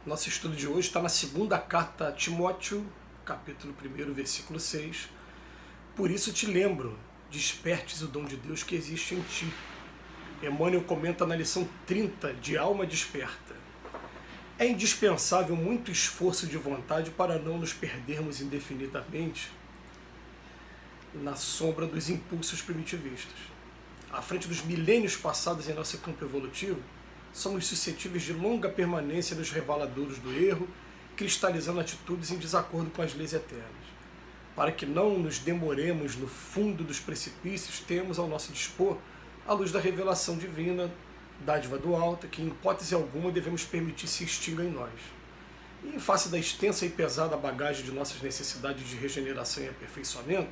Nosso estudo de hoje está na segunda carta a Timóteo, capítulo 1, versículo 6. Por isso te lembro, despertes o dom de Deus que existe em ti. Emmanuel comenta na lição 30 de Alma Desperta. É indispensável muito esforço de vontade para não nos perdermos indefinidamente na sombra dos impulsos primitivistas. À frente dos milênios passados em nosso campo evolutivo, somos suscetíveis de longa permanência nos reveladouros do erro, cristalizando atitudes em desacordo com as leis eternas. Para que não nos demoremos no fundo dos precipícios, temos ao nosso dispor a luz da revelação divina, dádiva do alto, que em hipótese alguma devemos permitir se extinga em nós. E em face da extensa e pesada bagagem de nossas necessidades de regeneração e aperfeiçoamento,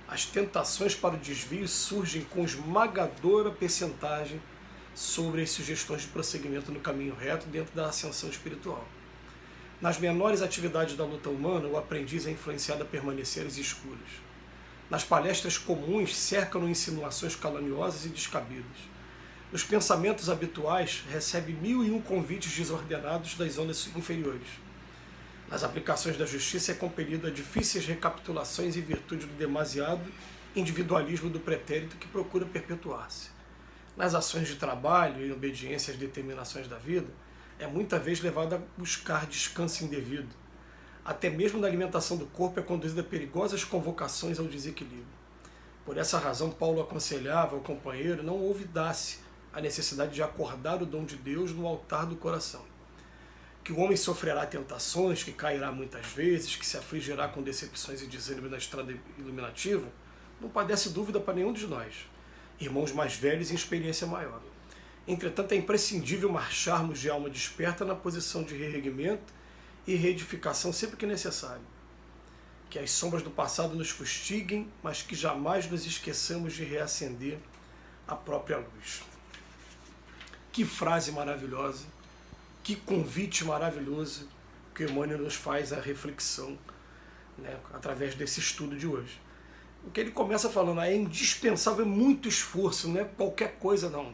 as tentações para o desvio surgem com esmagadora percentagem sobre as sugestões de prosseguimento no caminho reto dentro da ascensão espiritual. Nas menores atividades da luta humana, o aprendiz é influenciado a permanecer às escuras. Nas palestras comuns, cercam-no insinuações caluniosas e descabidas. Nos pensamentos habituais, recebe 1001 convites desordenados das zonas inferiores. Nas aplicações da justiça, é compelido a difíceis recapitulações em virtude do demasiado individualismo do pretérito que procura perpetuar-se. Nas ações de trabalho e obediência às determinações da vida, é muita vez levado a buscar descanso indevido. Até mesmo na alimentação do corpo é conduzida a perigosas convocações ao desequilíbrio. Por essa razão, Paulo aconselhava ao companheiro não olvidasse a necessidade de acordar o dom de Deus no altar do coração. Que o homem sofrerá tentações, que cairá muitas vezes, que se afligirá com decepções e desânimo na estrada iluminativa, não padece dúvida para nenhum de nós, irmãos mais velhos em experiência maior. Entretanto, é imprescindível marcharmos de alma desperta na posição de reerguimento e reedificação sempre que necessário. Que as sombras do passado nos fustiguem, mas que jamais nos esqueçamos de reacender a própria luz. Que frase maravilhosa, que convite maravilhoso que Emmanuel nos faz a reflexão, através desse estudo de hoje. O que ele começa falando é indispensável muito esforço, não é qualquer coisa não.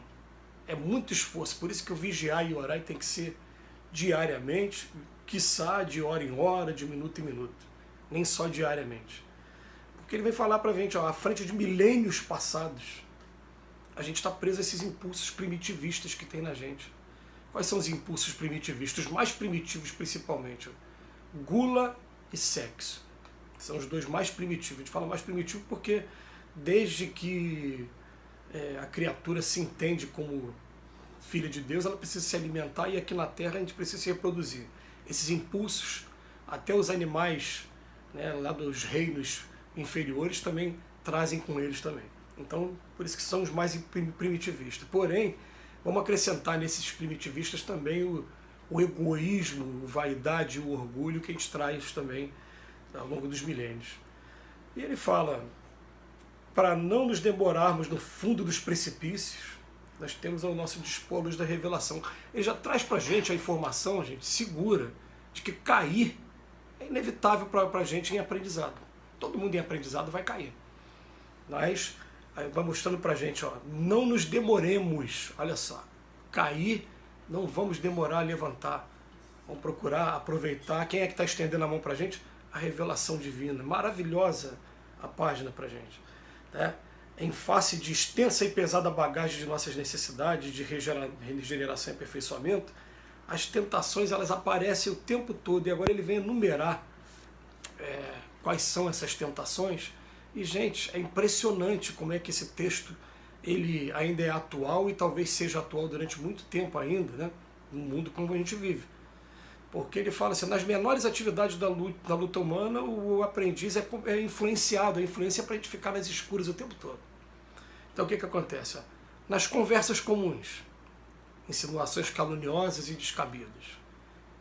É muito esforço, por isso que o vigiar e orar tem que ser diariamente, quiçá de hora em hora, de minuto em minuto, nem só diariamente. Porque ele vem falar para a gente, à frente de milênios passados, a gente está preso a esses impulsos primitivistas que tem na gente. Quais são os impulsos primitivistas? Os mais primitivos principalmente. Gula e sexo. São os dois mais primitivos. A gente fala mais primitivo porque desde que a criatura se entende como filha de Deus, ela precisa se alimentar e aqui na Terra a gente precisa se reproduzir. Esses impulsos, até os animais lá dos reinos inferiores também trazem com eles também. Então, por isso que são os mais primitivistas. Porém, vamos acrescentar nesses primitivistas também o egoísmo, a vaidade e o orgulho que a gente traz também ao longo dos milênios. E ele fala, para não nos demorarmos no fundo dos precipícios, nós temos ao nosso dispor a luz da revelação. Ele já traz para a gente a informação, gente, segura, de que cair é inevitável para a gente em aprendizado. Todo mundo em aprendizado vai cair. Mas aí vai mostrando para a gente, não nos demoremos, olha só, cair, não vamos demorar a levantar. Vamos procurar aproveitar. Quem é que está estendendo a mão para a gente? A revelação divina. Maravilhosa a página para a gente. Em face de extensa e pesada bagagem de nossas necessidades de regeneração e aperfeiçoamento, as tentações elas aparecem o tempo todo. E agora ele vem enumerar quais são essas tentações. E, gente, é impressionante como é que esse texto ele ainda é atual e talvez seja atual durante muito tempo ainda, no mundo como a gente vive. Porque ele fala assim, nas menores atividades da luta humana, o aprendiz é influenciado, a influência é para a gente ficar nas escuras o tempo todo. Então o que acontece? Nas conversas comuns, insinuações caluniosas e descabidas.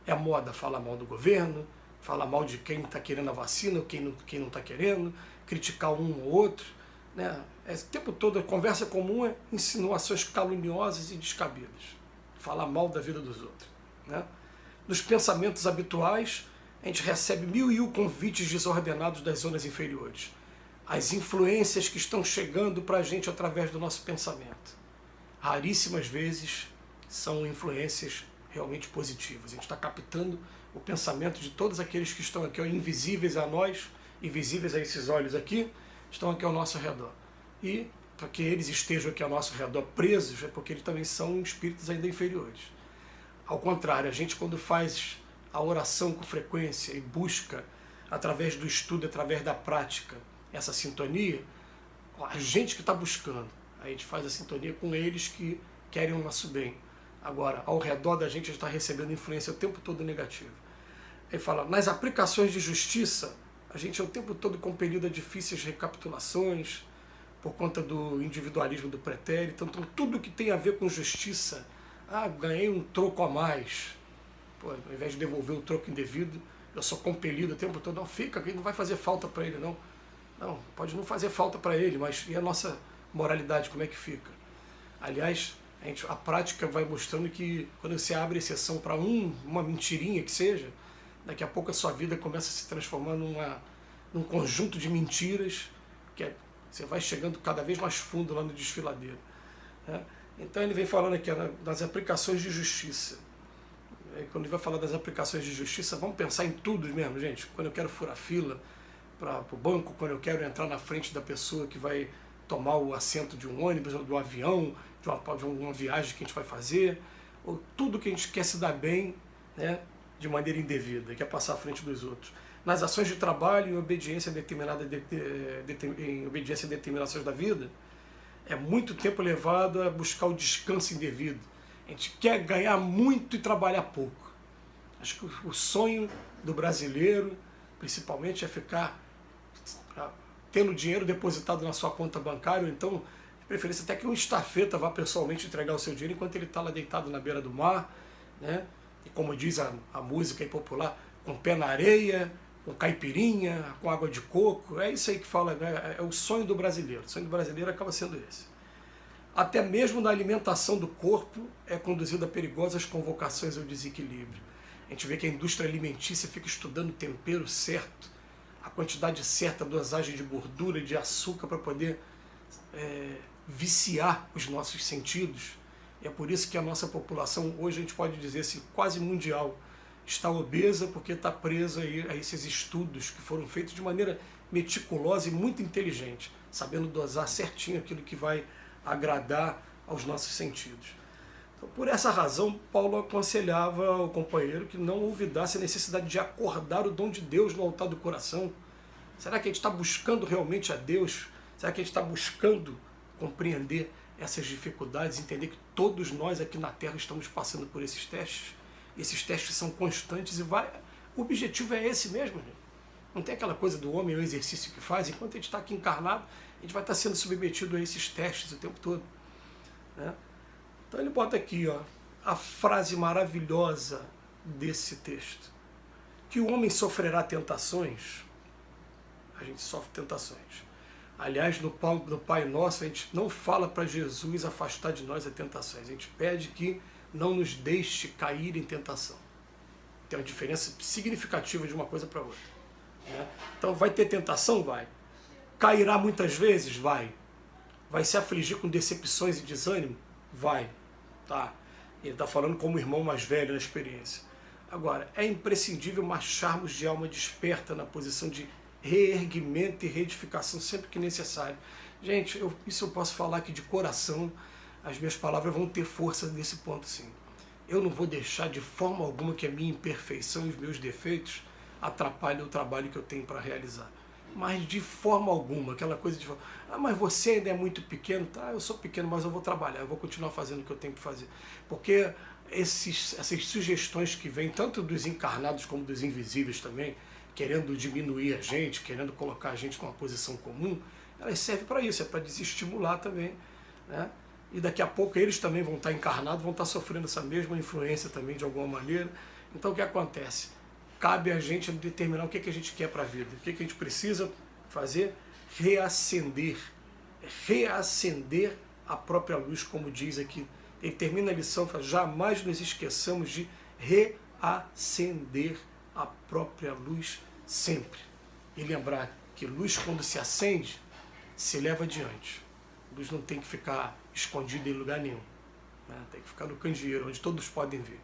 É moda falar mal do governo, falar mal de quem está querendo a vacina, quem não está querendo, criticar um ou outro. O tempo todo a conversa comum é insinuações caluniosas e descabidas. Falar mal da vida dos outros. Nos pensamentos habituais, a gente recebe 1001 convites desordenados das zonas inferiores. As influências que estão chegando para a gente através do nosso pensamento. Raríssimas vezes são influências realmente positivas. A gente está captando o pensamento de todos aqueles que estão aqui, ó, invisíveis a nós, invisíveis a esses olhos aqui, estão aqui ao nosso redor. E para que eles estejam aqui ao nosso redor presos, é porque eles também são espíritos ainda inferiores. Ao contrário, a gente quando faz a oração com frequência e busca, através do estudo, através da prática, essa sintonia, a gente que está buscando, a gente faz a sintonia com eles que querem o nosso bem. Agora, ao redor da gente está recebendo influência o tempo todo negativa. Aí fala, nas aplicações de justiça, a gente é o tempo todo compelido a difíceis recapitulações, por conta do individualismo do pretérito. Então, tudo que tem a ver com justiça, ganhei um troco a mais. Pô, ao invés de devolver o troco indevido, eu sou compelido o tempo todo. Não, fica, não vai fazer falta para ele, não. Não, pode não fazer falta para ele, mas e a nossa moralidade, como é que fica? Aliás, a prática vai mostrando que quando você abre exceção para uma mentirinha que seja, daqui a pouco a sua vida começa a se transformar num conjunto de mentiras, você vai chegando cada vez mais fundo lá no desfiladeiro. Né? Então ele vem falando aqui das aplicações de justiça. Quando ele vai falar das aplicações de justiça, vamos pensar em tudo mesmo, gente. Quando eu quero furar fila para o banco, quando eu quero entrar na frente da pessoa que vai tomar o assento de um ônibus ou do avião, de uma viagem que a gente vai fazer, ou tudo que a gente quer se dar bem, né, de maneira indevida, quer passar à frente dos outros. Nas ações de trabalho e obediência em obediência a determinações da vida, é muito tempo levado a buscar o descanso indevido. A gente quer ganhar muito e trabalhar pouco. Acho que o sonho do brasileiro, principalmente, é ficar tendo dinheiro depositado na sua conta bancária, ou então, de preferência, até que um estafeta vá pessoalmente entregar o seu dinheiro enquanto ele está lá deitado na beira do mar, né? E como diz a música aí popular, com pé na areia, com caipirinha, com água de coco. É isso aí que fala, né? É o sonho do brasileiro. O sonho do brasileiro acaba sendo esse. Até mesmo na alimentação do corpo é conduzida a perigosas convocações ao desequilíbrio. A gente vê que a indústria alimentícia fica estudando o tempero certo, a quantidade certa, a dosagem de gordura e de açúcar para poder viciar os nossos sentidos. E é por isso que a nossa população, hoje a gente pode dizer assim, quase mundial, está obesa porque está presa a esses estudos que foram feitos de maneira meticulosa e muito inteligente, sabendo dosar certinho aquilo que vai agradar aos nossos sentidos. Então, por essa razão, Paulo aconselhava ao companheiro que não olvidasse a necessidade de acordar o dom de Deus no altar do coração. Será que a gente está buscando realmente a Deus? Será que a gente está buscando compreender essas dificuldades, entender que todos nós aqui na Terra estamos passando por esses testes? Esses testes são constantes e o objetivo é esse mesmo, gente. Não tem aquela coisa do homem, o exercício que faz. Enquanto a gente está aqui encarnado, a gente vai estar sendo submetido a esses testes o tempo todo. Né? Então ele bota aqui, ó, a frase maravilhosa desse texto. Que o homem sofrerá tentações. A gente sofre tentações. Aliás, no Pai Nosso, a gente não fala para Jesus afastar de nós as tentações. A gente pede que não nos deixe cair em tentação. Tem uma diferença significativa de uma coisa para outra. Né? Então, vai ter tentação? Vai. Cairá muitas vezes? Vai. Vai se afligir com decepções e desânimo? Vai. Tá. Ele está falando como irmão mais velho na experiência. Agora, é imprescindível marcharmos de alma desperta na posição de reerguimento e reedificação sempre que necessário. Gente, isso eu posso falar aqui de coração. As minhas palavras vão ter força nesse ponto, sim. Eu não vou deixar de forma alguma que a minha imperfeição e os meus defeitos atrapalhem o trabalho que eu tenho para realizar. Mas de forma alguma, aquela coisa de mas você ainda é muito pequeno, tá? Eu sou pequeno, mas eu vou trabalhar, eu vou continuar fazendo o que eu tenho que fazer. Porque essas sugestões que vêm, tanto dos encarnados como dos invisíveis também, querendo diminuir a gente, querendo colocar a gente numa posição comum, elas servem para isso, é para desestimular também, né? E daqui a pouco eles também vão estar encarnados, vão estar sofrendo essa mesma influência também de alguma maneira. Então o que acontece? Cabe a gente determinar o que a gente quer para a vida, o que a gente precisa fazer, reacender a própria luz, como diz aqui. Ele termina a lição, fala, jamais nos esqueçamos de reacender a própria luz sempre. E lembrar que luz, quando se acende, se leva adiante. A luz não tem que ficar escondida em lugar nenhum, né? Tem que ficar no candeeiro, onde todos podem ver.